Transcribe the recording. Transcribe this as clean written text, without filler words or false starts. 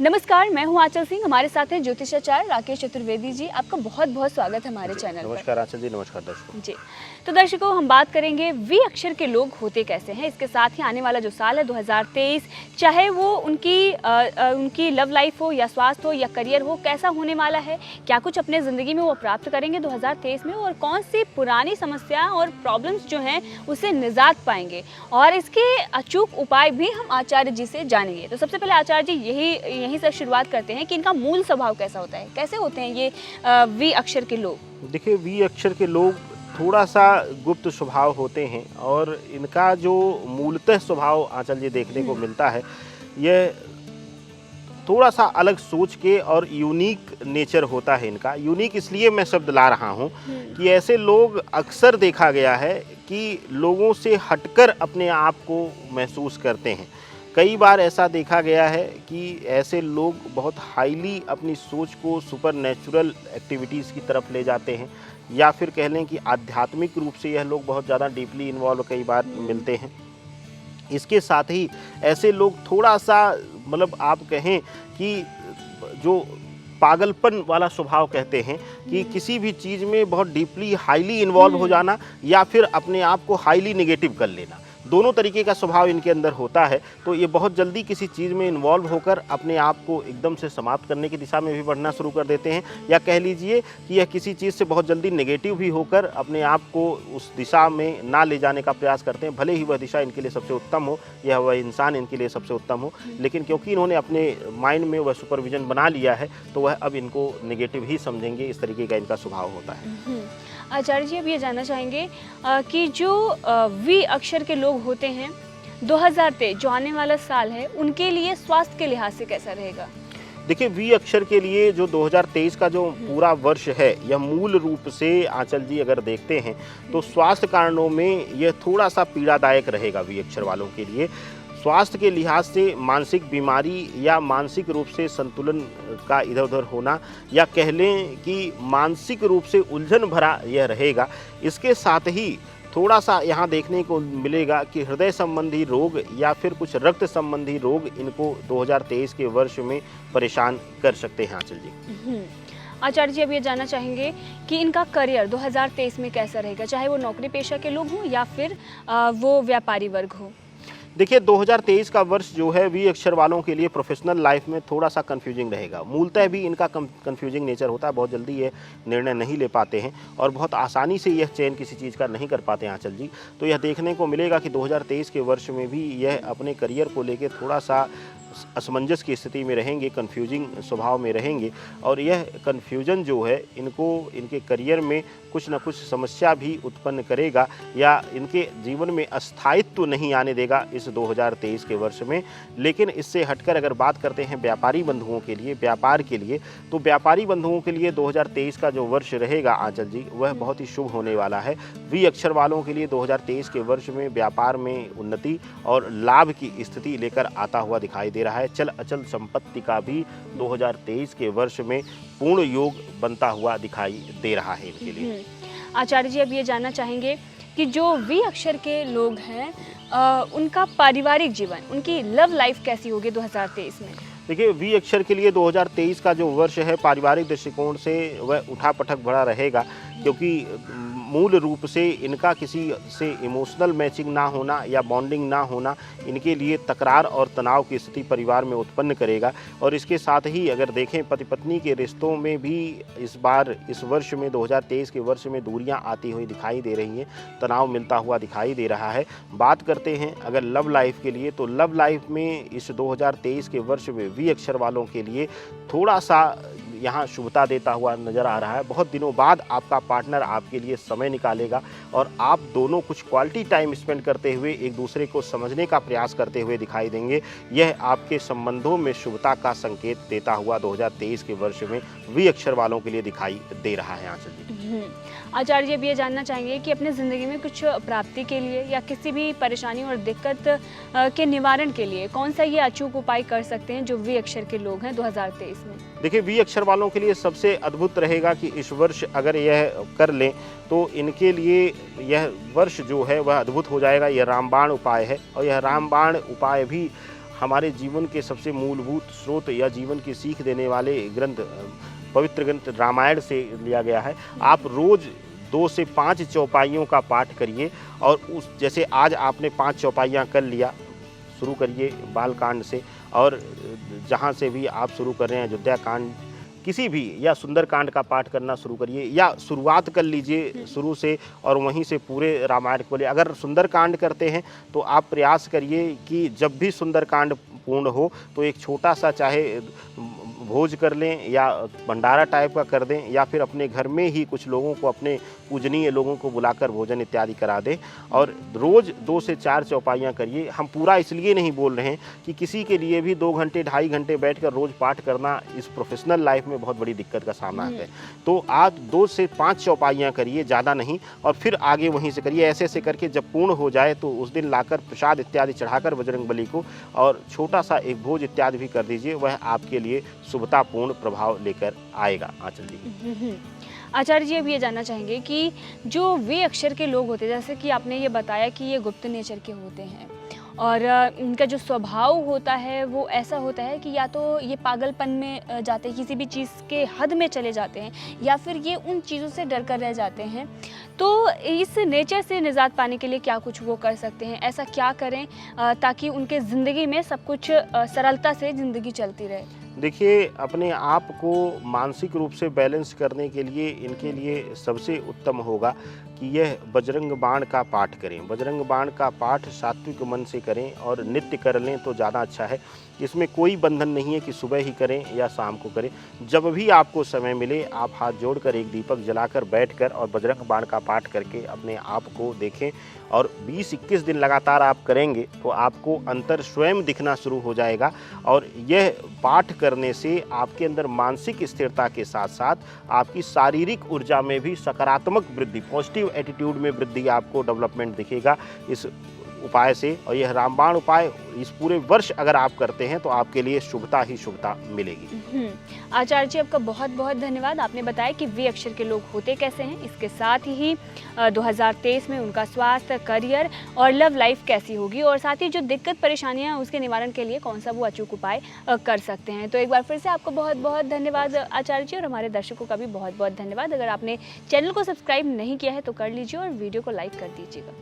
नमस्कार, मैं हूं आंचल सिंह। हमारे साथ हैं ज्योतिषाचार्य राकेश चतुर्वेदी जी। आपका बहुत बहुत स्वागत है हमारे चैनल पर। नमस्कार आंचल जी, नमस्कार दर्शकों जी। तो दर्शकों, हम बात करेंगे वी अक्षर के लोग होते कैसे हैं। इसके साथ ही आने वाला जो साल है 2023, चाहे वो उनकी लव लाइफ हो या स्वास्थ्य हो या करियर हो, कैसा होने वाला है, क्या कुछ अपने ज़िंदगी में वो प्राप्त करेंगे 2023 में, और कौन सी पुरानी समस्या और प्रॉब्लम्स जो हैं उससे निजात पाएंगे, और इसके अचूक उपाय भी हम आचार्य जी से जानेंगे। तो सबसे पहले आचार्य जी यहीं से शुरुआत करते हैं कि इनका मूल स्वभाव कैसा होता है, कैसे होते हैं ये वी अक्षर के लोग। देखिए, वी अक्षर के लोग थोड़ा सा गुप्त स्वभाव होते हैं और इनका जो मूलतः स्वभाव आंचल जी देखने को मिलता है, यह थोड़ा सा अलग सोच के और यूनिक नेचर होता है इनका। यूनिक इसलिए मैं शब्द ला रहा हूँ कि ऐसे लोग अक्सर देखा गया है कि लोगों से हटकर अपने आप को महसूस करते हैं। कई बार ऐसा देखा गया है कि ऐसे लोग बहुत हाईली अपनी सोच को सुपर नेचुरल एक्टिविटीज़ की तरफ ले जाते हैं, या फिर कह लें कि आध्यात्मिक रूप से यह लोग बहुत ज़्यादा डीपली इन्वॉल्व कई बार मिलते हैं। इसके साथ ही ऐसे लोग थोड़ा सा मतलब आप कहें कि जो पागलपन वाला स्वभाव कहते हैं कि किसी भी चीज़ में बहुत डीपली हाईली इन्वॉल्व हो जाना या फिर अपने आप को हाईली नेगेटिव कर लेना, दोनों तरीके का स्वभाव इनके अंदर होता है। तो ये बहुत जल्दी किसी चीज़ में इन्वॉल्व होकर अपने आप को एकदम से समाप्त करने की दिशा में भी बढ़ना शुरू कर देते हैं, या कह लीजिए कि यह किसी चीज़ से बहुत जल्दी नेगेटिव भी होकर अपने आप को उस दिशा में ना ले जाने का प्रयास करते हैं। भले ही वह दिशा इनके लिए सबसे उत्तम हो या वह इंसान इनके लिए सबसे उत्तम हो, लेकिन क्योंकि इन्होंने अपने माइंड में वह सुपरविजन बना लिया है तो वह अब इनको नेगेटिव ही समझेंगे। इस तरीके का इनका स्वभाव होता है। आचार्य जी, अब ये जानना चाहेंगे कि जो वी अक्षर के लोग होते हैं, 2023 जो आने वाला साल है, उनके लिए स्वास्थ्य के लिहाज से कैसा रहेगा? देखिए, वी अक्षर के लिए जो 2023 का जो पूरा वर्ष है, यह मूल रूप से आंचल जी अगर देखते हैं तो स्वास्थ्य कारणों में यह थोड़ा सा पीड़ादायक रहेगा वी अक्षर वालों के लिए। स्वास्थ्य के लिहाज से मानसिक बीमारी या मानसिक रूप से संतुलन का इधर उधर होना, या कह लें कि मानसिक रूप से उलझन भरा यह रहेगा। इसके साथ ही थोड़ा सा यहाँ देखने को मिलेगा कि हृदय संबंधी रोग या फिर कुछ रक्त संबंधी रोग इनको 2023 के वर्ष में परेशान कर सकते हैं आंचल जी। आचार्य जी, अब ये जानना चाहेंगे कि इनका करियर 2023 में कैसा रहेगा, चाहे वो नौकरी पेशा के लोग हों या फिर वो व्यापारी वर्ग हो। देखिए, 2023 का वर्ष जो है वी अक्षर वालों के लिए प्रोफेशनल लाइफ में थोड़ा सा कंफ्यूजिंग रहेगा। मूलतः भी इनका कंफ्यूजिंग नेचर होता है, बहुत जल्दी ये निर्णय नहीं ले पाते हैं और बहुत आसानी से यह चयन किसी चीज़ का नहीं कर पाते हैं आंचल जी। तो यह देखने को मिलेगा कि 2023 के वर्ष में भी यह अपने करियर को लेकर थोड़ा सा असमंजस की स्थिति में रहेंगे, कन्फ्यूजिंग स्वभाव में रहेंगे, और यह कन्फ्यूजन जो है इनको इनके करियर में कुछ न कुछ समस्या भी उत्पन्न करेगा या इनके जीवन में अस्थायित्व नहीं आने देगा इस 2023 के वर्ष में। लेकिन इससे हटकर अगर बात करते हैं व्यापारी बंधुओं के लिए, व्यापार के लिए, तो व्यापारी बंधुओं के लिए 2023 का जो वर्ष रहेगा आंचल जी, वह बहुत ही शुभ होने वाला है। वी अक्षर वालों के लिए 2023 के वर्ष में व्यापार में उन्नति और लाभ की स्थिति लेकर आता हुआ दिखाई दे रहा है। चल अचल संपत्ति का भी 2023 के वर्ष में पूर्ण योग बनता हुआ दिखाई दे रहा है इनके लिए। आचार्य जी, अब ये जानना चाहेंगे कि जो वी अक्षर के लोग हैं, उनका पारिवारिक जीवन, उनकी लव लाइफ कैसी होगी 2023 में? देखिए, वी अक्षर के लिए 2023 का जो वर्ष है पारिवारिक दृष्टिकोण से वह उठापटक भरा रहेगा, क्योंकि मूल रूप से इनका किसी से इमोशनल मैचिंग ना होना या बॉन्डिंग ना होना इनके लिए तकरार और तनाव की स्थिति परिवार में उत्पन्न करेगा। और इसके साथ ही अगर देखें पति पत्नी के रिश्तों में भी इस बार इस वर्ष में 2023 के वर्ष में दूरियां आती हुई दिखाई दे रही हैं, तनाव मिलता हुआ दिखाई दे रहा है। बात करते हैं अगर लव लाइफ के लिए, तो लव लाइफ में इस 2023 के वर्ष में वी अक्षर वालों के लिए थोड़ा सा यहाँ शुभता देता हुआ नज़र आ रहा है। बहुत दिनों बाद आपका पार्टनर आपके लिए समय निकालेगा और आप दोनों कुछ क्वालिटी टाइम स्पेंड करते हुए एक दूसरे को समझने का प्रयास करते हुए दिखाई देंगे। यह आपके संबंधों में शुभता का संकेत देता हुआ 2023 के वर्ष में वी अक्षर वालों के लिए दिखाई दे रहा है आंचल जी। आचार्य जी, अब ये जानना चाहेंगे कि अपने ज़िंदगी में कुछ प्राप्ति के लिए या किसी भी परेशानी और दिक्कत के निवारण के लिए कौन सा ये अचूक उपाय कर सकते हैं जो वी अक्षर के लोग हैं 2023 में? देखिए, वी अक्षर वालों के लिए सबसे अद्भुत रहेगा कि इस वर्ष अगर यह कर लें तो इनके लिए यह वर्ष जो है वह अद्भुत हो जाएगा। यह रामबाण उपाय है और यह रामबाण उपाय भी हमारे जीवन के सबसे मूलभूत स्रोत या जीवन की सीख देने वाले ग्रंथ पवित्र ग्रंथ रामायण से लिया गया है। आप रोज 2 से 5 चौपाइयों का पाठ करिए और उस जैसे आज आपने 5 चौपाइयाँ कर लिया, शुरू करिए बालकांड से, और जहाँ से भी आप शुरू कर रहे हैं, अयोध्या कांड किसी भी या सुंदरकांड का पाठ करना शुरू करिए, या शुरुआत कर लीजिए शुरू से और वहीं से पूरे रामायण को ले। अगर सुंदरकांड करते हैं तो आप प्रयास करिए कि जब भी सुंदरकांड पूर्ण हो तो एक छोटा सा चाहे भोज कर लें या भंडारा टाइप का कर दें, या फिर अपने घर में ही कुछ लोगों को, अपने पूजनीय लोगों को बुलाकर भोजन इत्यादि करा दें, और रोज़ 2 से 4 चौपाइयाँ करिए। हम पूरा इसलिए नहीं बोल रहे हैं कि किसी के लिए भी 2 घंटे 2.5 घंटे बैठकर रोज़ पाठ करना इस प्रोफेशनल लाइफ में बहुत बड़ी दिक्कत का सामना है। तो आज 2 से 5 चौपाइयाँ करिए, ज़्यादा नहीं, और फिर आगे वहीं से करिए। ऐसे ऐसे करके जब पूर्ण हो जाए तो उस दिन लाकर प्रसाद इत्यादि चढ़ाकर बजरंगबली को और छोटा सा एक भोज इत्यादि भी कर दीजिए। वह आपके लिए शुभतापूर्ण प्रभाव लेकर आएगा। आंचल जी। आचार्य जी, अब ये जानना चाहेंगे कि जो वे अक्षर के लोग होते हैं, जैसे कि आपने ये बताया कि ये गुप्त नेचर के होते हैं और इनका जो स्वभाव होता है वो ऐसा होता है कि या तो ये पागलपन में जाते हैं, किसी भी चीज़ के हद में चले जाते हैं, या फिर ये उन चीज़ों से डर कर रह जाते हैं। तो इस नेचर से निजात पाने के लिए क्या कुछ वो कर सकते हैं? ऐसा क्या करें ताकि उनके ज़िंदगी में सब कुछ सरलता से ज़िंदगी चलती रहे? देखिए, अपने आप को मानसिक रूप से बैलेंस करने के लिए इनके लिए सबसे उत्तम होगा कि यह बजरंग बाण का पाठ करें। बजरंग बाण का पाठ सात्विक मन से करें और नित्य कर लें तो ज़्यादा अच्छा है। इसमें कोई बंधन नहीं है कि सुबह ही करें या शाम को करें। जब भी आपको समय मिले आप हाथ जोड़कर एक दीपक जलाकर बैठकर और बजरंग बाण का पाठ करके अपने आप को देखें, और 20-21 दिन लगातार आप करेंगे तो आपको अंतर स्वयं दिखना शुरू हो जाएगा। और यह पाठ करने से आपके अंदर मानसिक स्थिरता के साथ साथ आपकी शारीरिक ऊर्जा में भी सकारात्मक वृद्धि, पॉजिटिव एटीट्यूड में वृद्धि आपको डेवलपमेंट दिखेगा इस उपाय से। और यह रामबाण उपाय इस पूरे वर्ष अगर आप करते हैं तो आपके लिए शुभता ही शुभता मिलेगी। आचार्य जी, आपका बहुत बहुत धन्यवाद। आपने बताया कि वे अक्षर के लोग होते कैसे हैं, इसके साथ ही 2023 में उनका स्वास्थ्य, करियर और लव लाइफ कैसी होगी, और साथ ही जो दिक्कत परेशानियां हैं उसके निवारण के लिए कौन सा वो अचूक उपाय कर सकते हैं। तो एक बार फिर से आपको बहुत बहुत धन्यवाद आचार्य जी, और हमारे दर्शकों का भी बहुत बहुत धन्यवाद। अगर आपने चैनल को सब्सक्राइब नहीं किया है तो कर लीजिए और वीडियो को लाइक कर दीजिएगा।